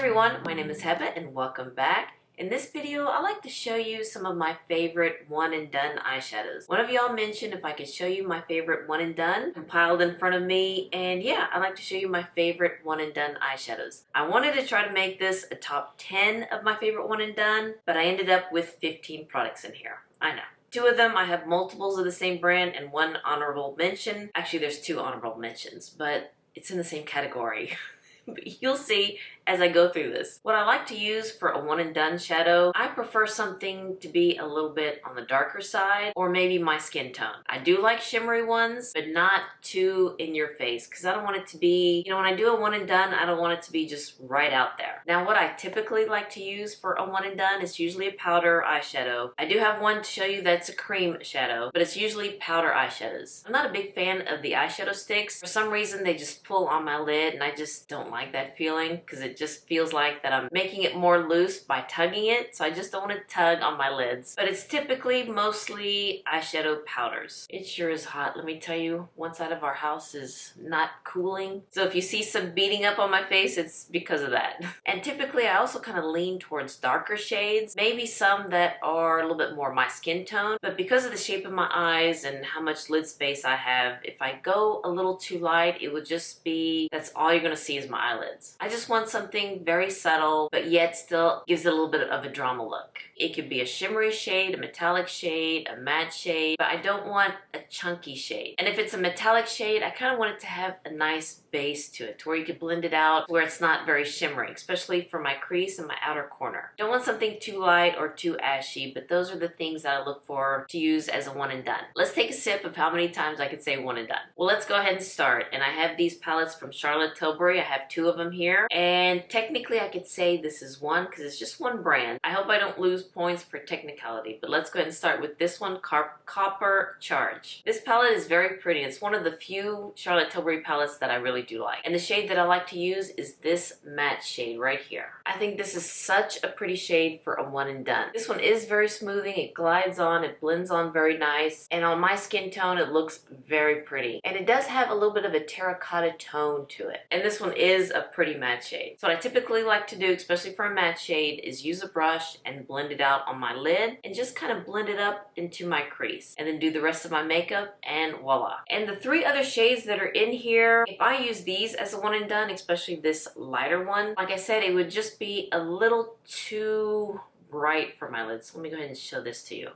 everyone, my name is Heba and welcome back. In this video, I like to show you some of my favorite one and done eyeshadows. One of y'all mentioned if I could show you my favorite one and done compiled in front of me, and yeah, I like to show you my favorite one and done eyeshadows. I wanted to try to make this a top 10 of my favorite one and done, but I ended up with 15 products in here. I know. Two of them, I have multiples of the same brand and one honorable mention. Actually, there's two honorable mentions, but it's in the same category. But you'll see as I go through this. What I like to use for a one and done shadow, I prefer something to be a little bit on the darker side or maybe my skin tone. I do like shimmery ones, but not too in your face because I don't want it to be, when I do a one and done, I don't want it to be just right out there. Now what I typically like to use for a one and done is usually a powder eyeshadow. I do have one to show you that's a cream shadow, but it's usually powder eyeshadows. I'm not a big fan of the eyeshadow sticks. For some reason they just pull on my lid and I just don't like that feeling because it just feels like that I'm making it more loose by tugging it, so I just don't want to tug on my lids. But it's typically mostly eyeshadow powders. It sure is hot, let me tell you. One side of our house is not cooling, so if you see some beating up on my face, it's because of that. And typically I also kind of lean towards darker shades, maybe some that are a little bit more my skin tone, but because of the shape of my eyes and how much lid space I have, if I go a little too light, it would just be, that's all you're gonna see is my eyelids. I just want something very subtle, but yet still gives it a little bit of a drama look. It could be a shimmery shade, a metallic shade, a matte shade, but I don't want a chunky shade. And if it's a metallic shade, I kind of want it to have a nice base to it, to where you could blend it out, where it's not very shimmery, especially for my crease and my outer corner. Don't want something too light or too ashy, but those are the things that I look for to use as a one and done. Let's take a sip of how many times I could say one and done. Well, let's go ahead and start. And I have these palettes from Tilbury. I have two of them here, and technically I could say this is one because it's just one brand. I hope I don't lose points for technicality, but let's go ahead and start with this one, Copper Charge. This palette is very pretty. It's one of the few Tilbury palettes that I really do like, and the shade that I like to use is this matte shade right here. I think this is such a pretty shade for a one and done. This one is very smoothing, it glides on, it blends on very nice, and on my skin tone it looks very pretty, and it does have a little bit of a terracotta tone to it, and this one is a pretty matte shade. So what I typically like to do, especially for a matte shade, is use a brush and blend it out on my lid and just kind of blend it up into my crease, and then do the rest of my makeup, and voila. And the three other shades that are in here, if I use these as a one and done, especially this lighter one, like I said, it would just be a little too bright for my lids. So let me go ahead and show this to you.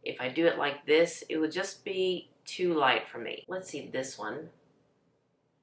If I do it like this, it would just be too light for me. Let's see this one.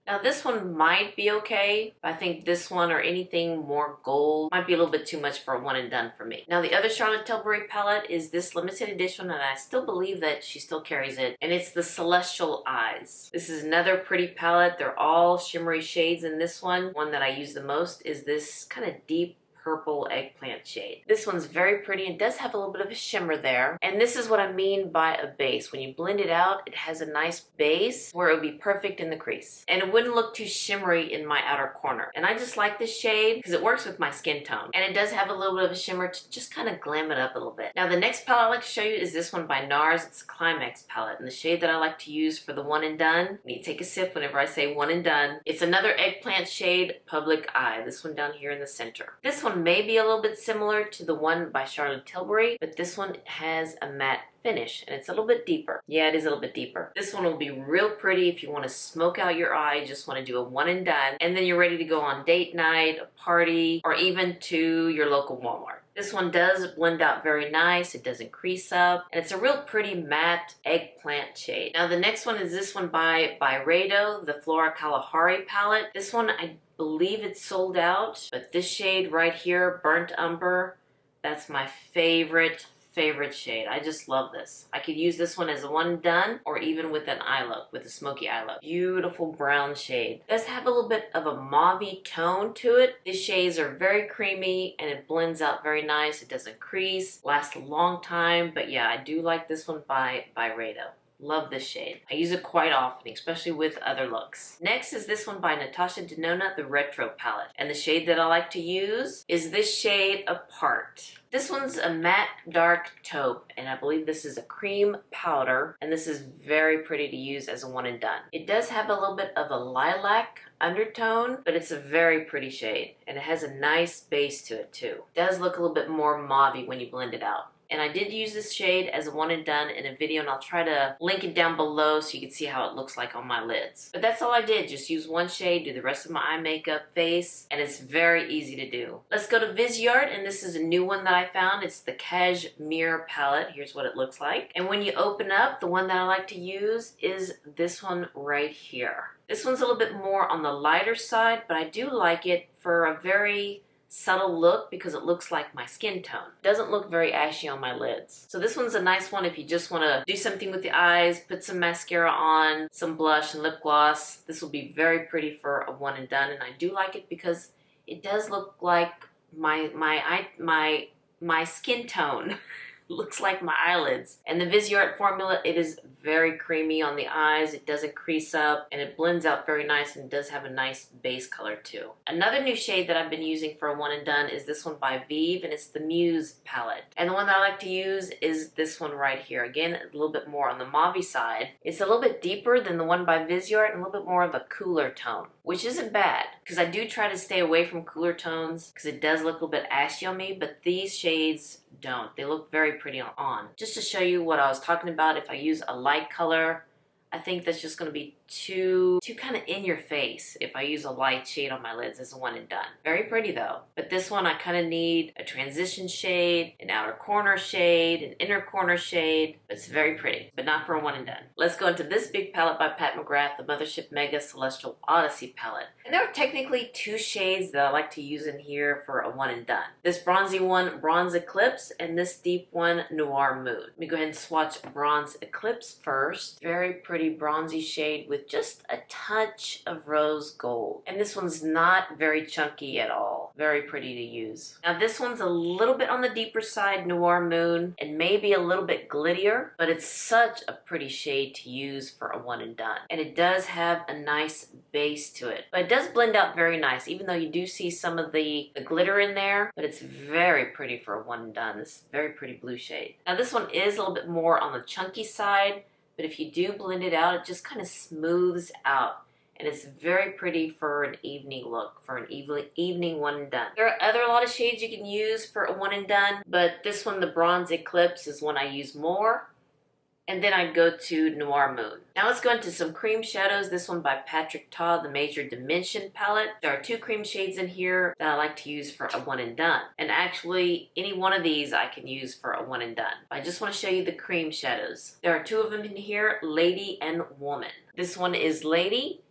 Now this one might be okay, but I think this one or anything more gold might be a little bit too much for a one and done for me. Now the other Tilbury palette is this limited edition, and I still believe that she still carries it, and it's the Celestial Eyes. This is another pretty palette. They're all shimmery shades in this one. One that I use the most is this kind of deep purple eggplant shade. This one's very pretty and does have a little bit of a shimmer there. And this is what I mean by a base. When you blend it out, it has a nice base where it would be perfect in the crease. And it wouldn't look too shimmery in my outer corner. And I just like this shade because it works with my skin tone. And it does have a little bit of a shimmer to just kind of glam it up a little bit. Now the next palette I'd like to show you is this one by Nars. It's a Climax palette. And the shade that I like to use for the one and done, you need to take a sip whenever I say one and done. It's another eggplant shade, Public Eye. This one down here in the center. This one may be a little bit similar to the one by Tilbury, but this one has a matte finish and it's a little bit deeper. Yeah, it is a little bit deeper. This one will be real pretty if you want to smoke out your eye, just want to do a one and done, and then you're ready to go on date night, a party, or even to your local Walmart. This one does blend out very nice, it doesn't crease up, and it's a real pretty matte eggplant shade. Now the next one is this one by Byredo, the Flora Khalahari palette. This one I believe it's sold out, but this shade right here, Burnt Umber, that's my favorite shade. I just love this. I could use this one as a one done or even with an eye look, with a smoky eye look. Beautiful brown shade. It does have a little bit of a mauve-y tone to it. These shades are very creamy and it blends out very nice. It doesn't crease, lasts a long time, but yeah, I do like this one by Byredo. Love this shade. I use it quite often, especially with other looks. Next is this one by Natasha Denona, the Retro palette. And the shade that I like to use is this shade Apart. This one's a matte dark taupe, and I believe this is a cream powder, and this is very pretty to use as a one and done. It does have a little bit of a lilac undertone, but it's a very pretty shade, and it has a nice base to it too. It does look a little bit more mauve-y when you blend it out. And I did use this shade as a one and done in a video, and I'll try to link it down below so you can see how it looks like on my lids. But that's all I did, just use one shade, do the rest of my eye makeup, face, and it's very easy to do. Let's go to Viseart, and this is a new one that I found. It's the Cashmere palette. Here's what it looks like. And when you open up, the one that I like to use is this one right here. This one's a little bit more on the lighter side, but I do like it for a very subtle look because it looks like my skin tone. It doesn't look very ashy on my lids. So this one's a nice one if you just want to do something with the eyes, put some mascara on, some blush and lip gloss. This will be very pretty for a one and done, and I do like it because it does look like my skin tone. Looks like my eyelids. And the Viseart formula, it is very creamy on the eyes. It doesn't crease up, and it blends out very nice, and does have a nice base color too. Another new shade that I've been using for a one and done is this one by Vieve, and it's the Muse palette. And the one that I like to use is this one right here. Again, a little bit more on the mauve side. It's a little bit deeper than the one by Viseart and a little bit more of a cooler tone, which isn't bad because I do try to stay away from cooler tones because it does look a little bit ashy on me, but these shades don't. They look very pretty on. Just to show you what I was talking about, if I use a light color, I think that's just going to be too kind of in your face if I use a light shade on my lids as a one and done. Very pretty though. But this one I kind of need a transition shade, an outer corner shade, an inner corner shade. It's very pretty, but not for a one and done. Let's go into this big palette by Pat McGrath, the Mothership Mega Celestial Odyssey palette. And there are technically two shades that I like to use in here for a one and done. This bronzy one, Bronze Eclipse, and this deep one, Noir Moon. Let me go ahead and swatch Bronze Eclipse first. Very pretty bronzy shade with just a touch of rose gold. And this one's not very chunky at all. Very pretty to use. Now this one's a little bit on the deeper side, Noir Moon, and maybe a little bit glittier, but it's such a pretty shade to use for a one and done. And it does have a nice base to it. But it does blend out very nice, even though you do see some of the glitter in there, but it's very pretty for a one and done. This very pretty blue shade. Now this one is a little bit more on the chunky side, but if you do blend it out, it just kind of smooths out. And it's very pretty for an evening look, for an evening one and done. There are a lot of shades you can use for a one and done, but this one, the Bronze Eclipse, is one I use more. And then I go to Noir Moon. Now let's go into some cream shadows. This one by Patrick Ta, the Major Dimension palette. There are two cream shades in here that I like to use for a one and done. And actually, any one of these I can use for a one and done. I just want to show you the cream shadows. There are two of them in here, Lady and Woman. This one is Lady,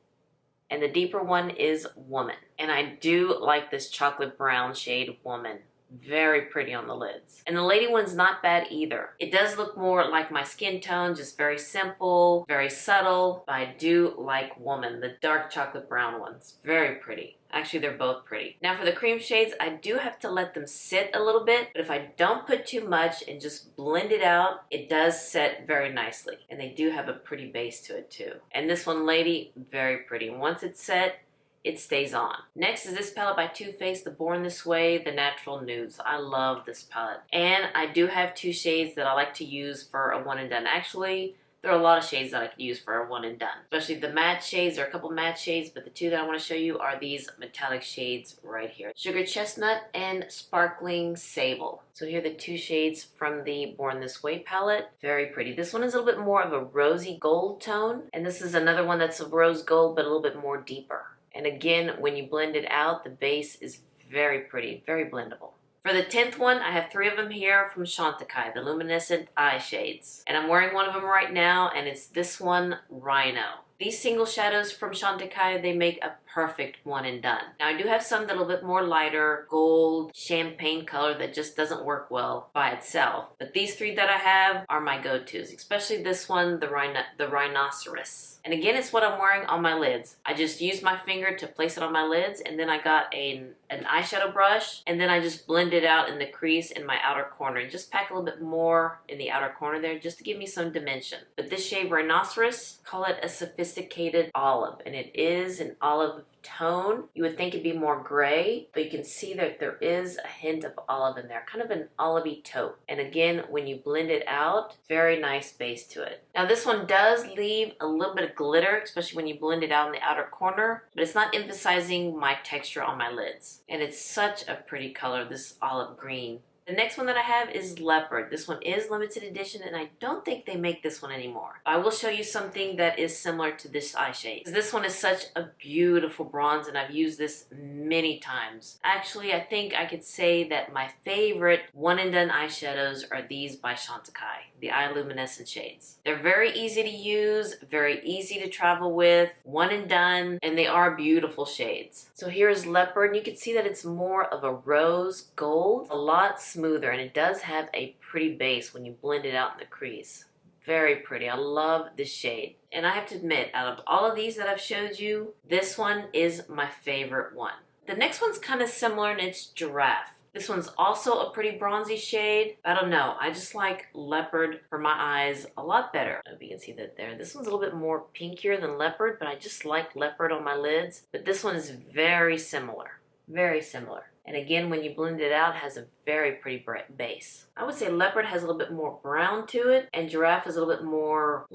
and the deeper one is Woman. And I do like this chocolate brown shade, Woman. Very pretty on the lids. And the lady one's not bad either. It does look more like my skin tone, just very simple, very subtle. But I do like Woman, the dark chocolate brown ones. Very pretty. Actually, they're both pretty. Now for the cream shades, I do have to let them sit a little bit, but if I don't put too much and just blend it out, it does set very nicely. And they do have a pretty base to it too. And this one, Lady, very pretty. Once it's set, it stays on. Next is this palette by Too Faced, the Born This Way, the Natural Nudes. I love this palette. And I do have two shades that I like to use for a one and done. Actually, there are a lot of shades that I could use for a one and done. Especially the matte shades. There are a couple matte shades, but the two that I want to show you are these metallic shades right here. Sugar Chestnut and Sparkling Sable. So here are the two shades from the Born This Way palette. Very pretty. This one is a little bit more of a rosy gold tone. And this is another one that's a rose gold, but a little bit more deeper. And again, when you blend it out, the base is very pretty, very blendable. For the 10th one, I have three of them here from Chantecaille, the Luminescent Eye Shades. And I'm wearing one of them right now, and it's this one, Rhino. These single shadows from Chantecaille, they make a perfect one and done. Now I do have some that are a little bit more lighter, gold, champagne color that just doesn't work well by itself. But these three that I have are my go-tos, especially this one, the rhinoceros. And again, it's what I'm wearing on my lids. I just used my finger to place it on my lids, and then I got an eyeshadow brush, and then I just blend it out in the crease in my outer corner and just pack a little bit more in the outer corner there just to give me some dimension. But this shade Rhinoceros, call it a sophisticated olive, and it is an olive tone. You would think it'd be more gray, but you can see that there is a hint of olive in there, kind of an olivey taupe. And again, when you blend it out, very nice base to it. Now this one does leave a little bit of glitter, especially when you blend it out in the outer corner, but it's not emphasizing my texture on my lids. And it's such a pretty color, this olive green. The next one that I have is Leopard. This one is limited edition, and I don't think they make this one anymore. I will show you something that is similar to this eye shade. This one is such a beautiful bronze, and I've used this many times. Actually, I think I could say that my favorite one and done eyeshadows are these by Chantecaille, the eye luminescent shades. They're very easy to use, very easy to travel with, one and done, and they are beautiful shades. So here's Leopard, and you can see that it's more of a rose gold, a lot smoother, and it does have a pretty base when you blend it out in the crease. Very pretty. I love this shade. And I have to admit, out of all of these that I've showed you, this one is my favorite one. The next one's kind of similar, and it's Giraffe. This one's also a pretty bronzy shade. I don't know. I just like Leopard for my eyes a lot better. I hope you can see that there. This one's a little bit more pinkier than Leopard, but I just like Leopard on my lids. But this one is very similar. Very similar. And again, when you blend it out, it has a very pretty bright base. I would say Leopard has a little bit more brown to it, and Giraffe is a little bit more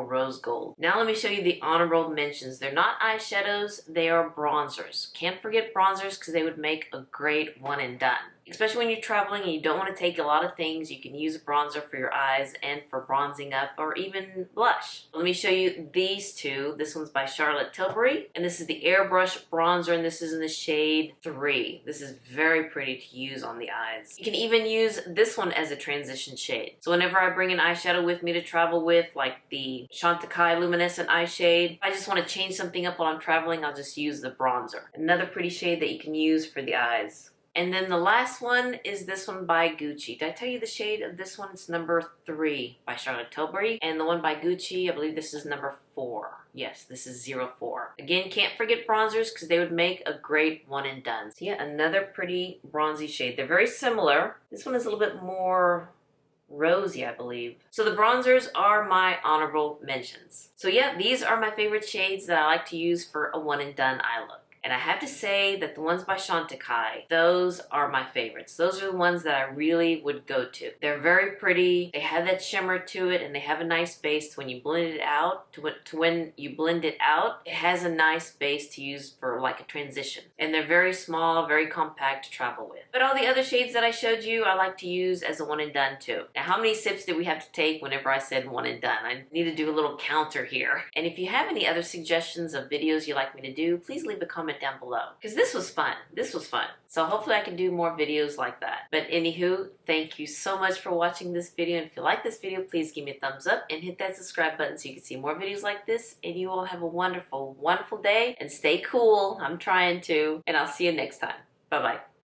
rose gold. Now let me show you the honorable mentions. They're not eyeshadows, they are bronzers. Can't forget bronzers because they would make a great one and done. Especially when you're traveling and you don't want to take a lot of things, you can use a bronzer for your eyes and for bronzing up, or even blush. Let me show you these two. This one's by Charlotte Tilbury, and this is the Airbrush Bronzer, and this is in the shade 3. This is very pretty to use on the eyes. You can even use this one as a transition shade. So whenever I bring an eyeshadow with me to travel with, like the Chantecaille Luminescent eye shade, if I just want to change something up while I'm traveling, I'll just use the bronzer. Another pretty shade that you can use for the eyes. And then the last one is this one by Gucci. Did I tell you the shade of this one? It's number 3 by Charlotte Tilbury. And the one by Gucci, I believe this is number 4. Yes, this is 04. Again, can't forget bronzers because they would make a great one and done. So yeah, another pretty bronzy shade. They're very similar. This one is a little bit more rosy, I believe. So the bronzers are my honorable mentions. So yeah, these are my favorite shades that I like to use for a one and done eye look. And I have to say that the ones by Chantecaille, those are my favorites. Those are the ones that I really would go to. They're very pretty, they have that shimmer to it, and they have a nice base when you blend it out. When you blend it out, it has a nice base to use for like a transition. And they're very small, very compact to travel with. But all the other shades that I showed you, I like to use as a one and done too. Now, how many sips did we have to take whenever I said one and done? I need to do a little counter here. And if you have any other suggestions of videos you'd like me to do, please leave a comment down below, because this was fun. So hopefully I can do more videos like that. But anywho, thank you so much for watching this video, and if you like this video, please give me a thumbs up and hit that subscribe button so you can see more videos like this. And you all have a wonderful day, and stay cool. I'm trying to, and I'll see you next time. Bye bye.